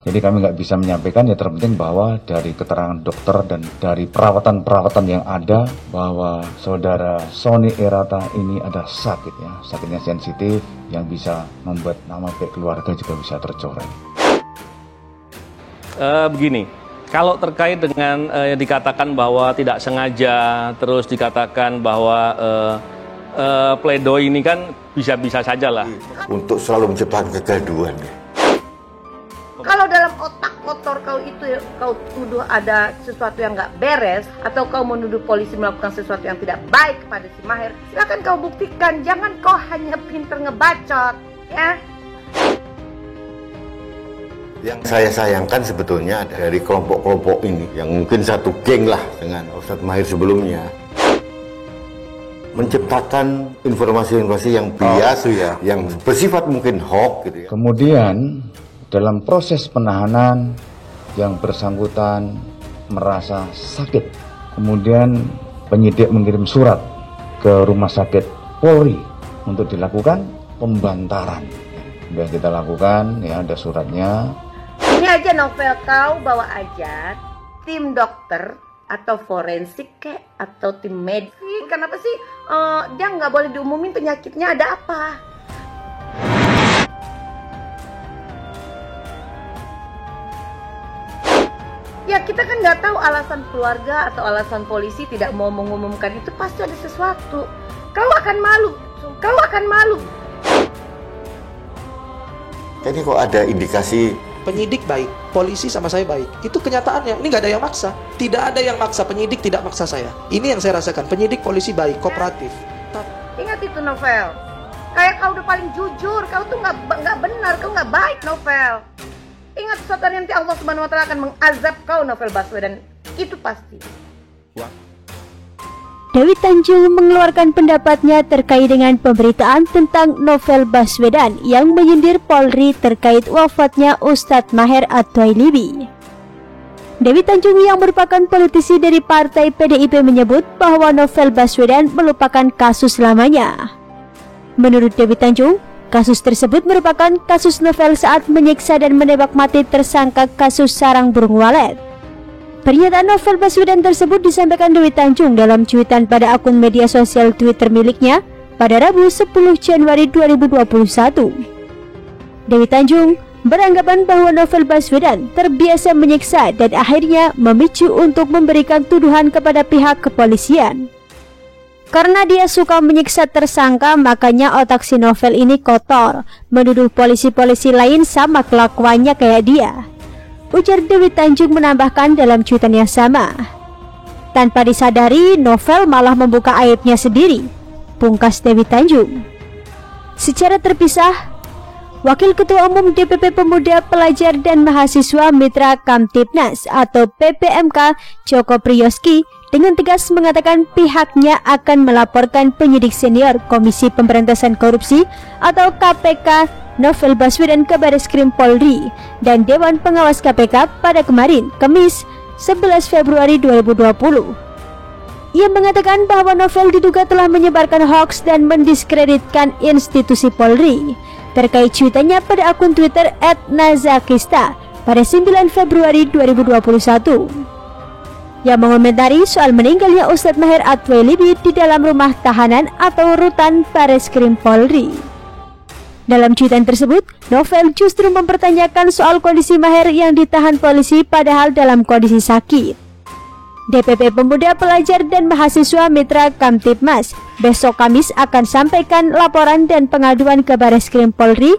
Jadi kami nggak bisa menyampaikan, ya terpenting bahwa dari keterangan dokter dan dari perawatan-perawatan yang ada bahwa saudara Sony Erata ini ada sakit ya, sakitnya sensitif yang bisa membuat nama baik keluarga juga bisa tercoreng. Begini, kalau terkait dengan dikatakan bahwa tidak sengaja, terus dikatakan bahwa pledoi ini kan bisa-bisa saja lah. Untuk selalu menciptakan kegaduhan. Kalau dalam otak kotor kau itu kau tuduh ada sesuatu yang nggak beres atau kau menuduh polisi melakukan sesuatu yang tidak baik kepada si Maher, silakan kau buktikan. Jangan kau hanya pinter ngebacot, ya. Yang saya sayangkan sebetulnya dari kelompok-kelompok ini yang mungkin satu geng lah dengan Ustadz Maher sebelumnya, menciptakan informasi-informasi yang bias, yang bersifat mungkin hoax gitu ya. Kemudian dalam proses penahanan yang bersangkutan merasa sakit, kemudian penyidik mengirim surat ke rumah sakit Polri untuk dilakukan pembantaran. Sudah kita lakukan, ya ada suratnya. Ini aja novel kau bawa aja tim dokter atau forensik kek atau tim medis. Kenapa sih dia nggak boleh diumumin penyakitnya ada apa? Ya kita kan nggak tahu alasan keluarga atau alasan polisi tidak mau mengumumkan itu, pasti ada sesuatu. Kau akan malu, kau akan malu. Jadi kok ada indikasi penyidik baik, polisi sama saya baik. Itu kenyataannya, ini nggak ada yang maksa. Tidak ada yang maksa, penyidik tidak maksa saya. Ini yang saya rasakan, penyidik polisi baik, kooperatif. Ingat itu Novel, kayak kau udah paling jujur, kau tuh nggak benar, kau nggak baik Novel. Ingat suatu hari nanti Allah Subhanahu Wa Taala akan mengazab kau Novel Baswedan, itu pasti. Dewi Tanjung mengeluarkan pendapatnya terkait dengan pemberitaan tentang Novel Baswedan yang menyindir Polri terkait wafatnya Ustadz Maher At-Twailibi. Dewi Tanjung yang merupakan politisi dari Partai PDIP menyebut bahwa Novel Baswedan melupakan kasus lamanya. Menurut Dewi Tanjung, kasus tersebut merupakan kasus Novel saat menyiksa dan menembak mati tersangka kasus sarang burung walet. Pernyataan Novel Baswedan tersebut disampaikan Dewi Tanjung dalam cuitan pada akun media sosial Twitter miliknya pada Rabu 10 Januari 2021. Dewi Tanjung beranggapan bahwa Novel Baswedan terbiasa menyiksa dan akhirnya memicu untuk memberikan tuduhan kepada pihak kepolisian. Karena dia suka menyiksa tersangka, makanya otak si Novel ini kotor, menuduh polisi-polisi lain sama kelakuannya kayak dia. Ujar Dewi Tanjung menambahkan dalam cuitan yang sama. Tanpa disadari, Novel malah membuka aibnya sendiri, pungkas Dewi Tanjung. Secara terpisah, Wakil Ketua Umum DPP Pemuda Pelajar dan Mahasiswa Mitra Kamtibnas atau PPMK Joko Priyoski dengan tegas mengatakan pihaknya akan melaporkan penyidik senior Komisi Pemberantasan Korupsi atau KPK Novel Baswedan ke Barreskrim Polri dan Dewan Pengawas KPK pada kemarin, Kamis 11 Februari 2020. Ia mengatakan bahwa Novel diduga telah menyebarkan hoaks dan mendiskreditkan institusi Polri terkait cuitannya pada akun Twitter @nazakista pada 9 Februari 2021. Yang mengomentari soal meninggalnya Ustadz Maher At-Twailibi di dalam rumah tahanan atau rutan Barreskrim Polri. Dalam cuitan tersebut, Novel justru mempertanyakan soal kondisi Maher yang ditahan polisi padahal dalam kondisi sakit. DPP Pemuda Pelajar dan Mahasiswa Mitra Kamtibmas besok Kamis akan sampaikan laporan dan pengaduan ke Barreskrim Polri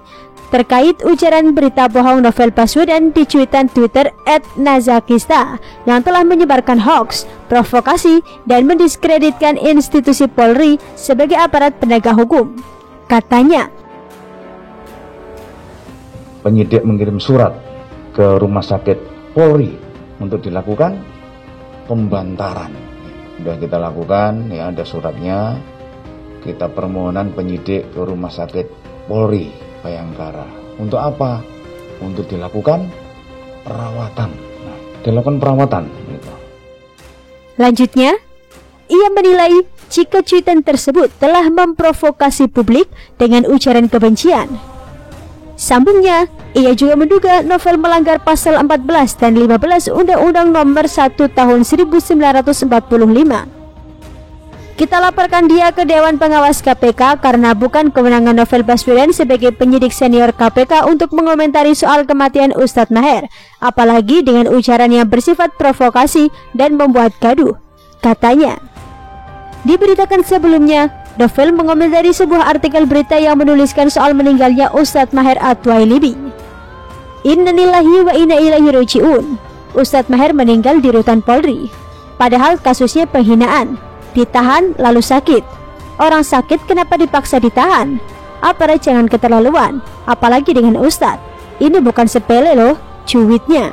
terkait ujaran berita bohong Novel Baswedan di cuitan Twitter @nazakista yang telah menyebarkan hoaks, provokasi, dan mendiskreditkan institusi Polri sebagai aparat penegak hukum. Katanya, penyidik mengirim surat ke rumah sakit Polri untuk dilakukan pembantaran. Sudah kita lakukan, ya ada suratnya. Kita permohonan penyidik ke rumah sakit Polri Bayangkara. Untuk apa? Untuk dilakukan perawatan. Nah, dilakukan perawatan. Gitu. Lanjutnya, ia menilai jika cuitan tersebut telah memprovokasi publik dengan ujaran kebencian. Sambungnya, Ia juga menduga novel melanggar pasal 14 dan 15 Undang-Undang Nomor 1 Tahun 1945. Kita laporkan dia ke Dewan Pengawas KPK karena bukan kewenangan Novel Baswedan sebagai penyidik senior KPK untuk mengomentari soal kematian Ustadz Maher, apalagi dengan ujaran yang bersifat provokasi dan membuat gaduh, katanya. Diberitakan sebelumnya, Novel mengomentari sebuah artikel berita yang menuliskan soal meninggalnya Ustadz Maher At-Twailibi. Innalillahi wa inna ilaihi raji'un. Ustadz Maher meninggal di rutan Polri. Padahal kasusnya penghinaan, ditahan lalu sakit. Orang sakit kenapa dipaksa ditahan? Aparat jangan keterlaluan, apalagi dengan Ustadz. Ini bukan sepele loh, cuitnya.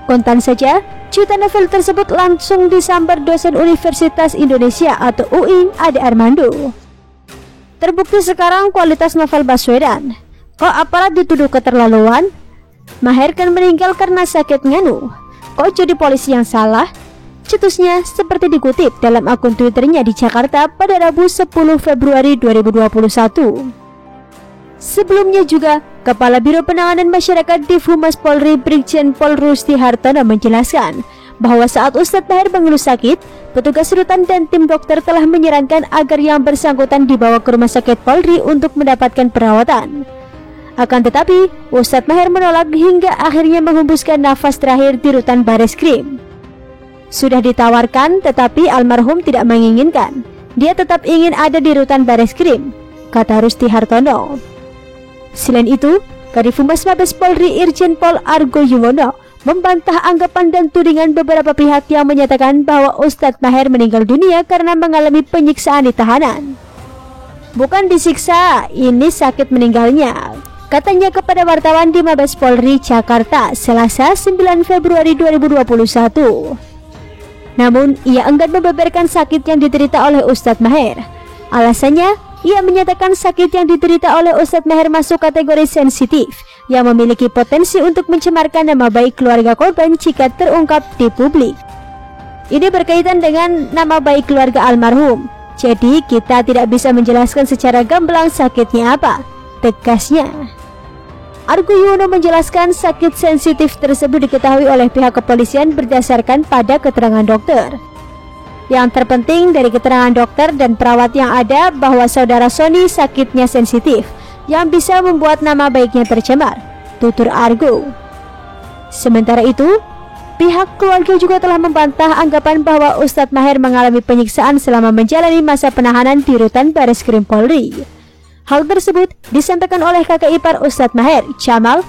Kontan saja, cuitan novel tersebut langsung disambar dosen Universitas Indonesia atau UI Ade Armando. Terbukti sekarang kualitas novel Baswedan. Kok aparat dituduh keterlaluan? Maher kan meninggal karena sakit nganu. Kok jadi polisi yang salah? Cetusnya seperti dikutip dalam akun Twitternya di Jakarta pada Rabu 10 Februari 2021. Sebelumnya juga, Kepala Biro Penanganan Masyarakat Div Humas Polri Brigjen Pol Rusdi Hartono menjelaskan bahwa saat Ustadz Maher mengeluh sakit, petugas rutan dan tim dokter telah menyarankan agar yang bersangkutan dibawa ke rumah sakit Polri untuk mendapatkan perawatan. Akan tetapi, Ustadz Maher menolak hingga akhirnya menghembuskan nafas terakhir di rutan Bareskrim. Sudah ditawarkan, tetapi almarhum tidak menginginkan. Dia tetap ingin ada di rutan Bareskrim, kata Rusdi Hartono. Selain itu, Kadif Humas Mabes Polri Irjen Pol Argo Yuwono membantah anggapan dan tudingan beberapa pihak yang menyatakan bahwa Ustadz Maher meninggal dunia karena mengalami penyiksaan di tahanan. Bukan disiksa, ini sakit meninggalnya, katanya kepada wartawan di Mabes Polri Jakarta Selasa 9 Februari 2021. Namun, ia enggan membeberkan sakit yang diderita oleh Ustadz Maher. Alasannya, ia menyatakan sakit yang diderita oleh Ustadz Maher masuk kategori sensitif yang memiliki potensi untuk mencemarkan nama baik keluarga korban jika terungkap di publik. Ini berkaitan dengan nama baik keluarga almarhum, jadi kita tidak bisa menjelaskan secara gamblang sakitnya apa, tegasnya. Argo Yuwono menjelaskan sakit sensitif tersebut diketahui oleh pihak kepolisian berdasarkan pada keterangan dokter. Yang terpenting dari keterangan dokter dan perawat yang ada bahwa saudara Sony sakitnya sensitif yang bisa membuat nama baiknya tercemar, tutur Argo. Sementara itu, pihak keluarga juga telah membantah anggapan bahwa Ustadz Maher mengalami penyiksaan selama menjalani masa penahanan di rutan Bareskrim Polri. Hal tersebut disampaikan oleh kakak ipar Ustadz Maher, Jamal,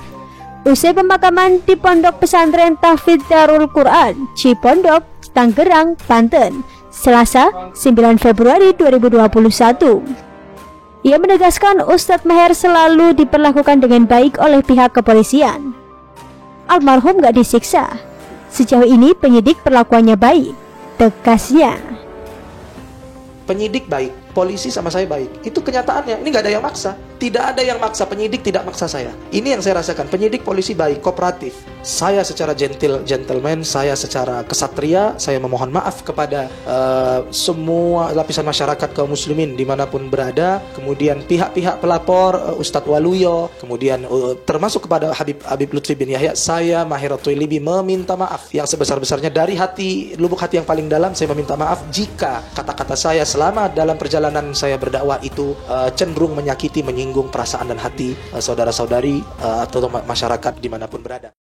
usai pemakaman di Pondok Pesantren Tahfidz Darul Quran, Cipondok, Tangerang, Banten, Selasa 9 Februari 2021. Ia menegaskan Ustadz Maher selalu diperlakukan dengan baik oleh pihak kepolisian. Almarhum gak disiksa. Sejauh ini penyidik perlakuannya baik, tegasnya. Penyidik baik, polisi sama saya baik. Itu kenyataannya. Ini nggak ada yang maksa. Tidak ada yang maksa. Penyidik tidak maksa saya. Ini yang saya rasakan. Penyidik polisi baik, kooperatif. Saya secara gentleman, saya secara kesatria, saya memohon maaf kepada semua lapisan masyarakat kaum muslimin dimanapun berada. Kemudian pihak-pihak pelapor, Ustadz Waluyo, kemudian termasuk kepada Habib Lutfi bin Yahya, saya Maher At-Twailibi meminta maaf yang sebesar-besarnya dari hati, lubuk hati yang paling dalam. Saya meminta maaf jika kata-kata saya selama dalam perjalanan saya berdakwah itu cenderung menyakiti, menyinggung perasaan dan hati saudara-saudari atau masyarakat dimanapun berada.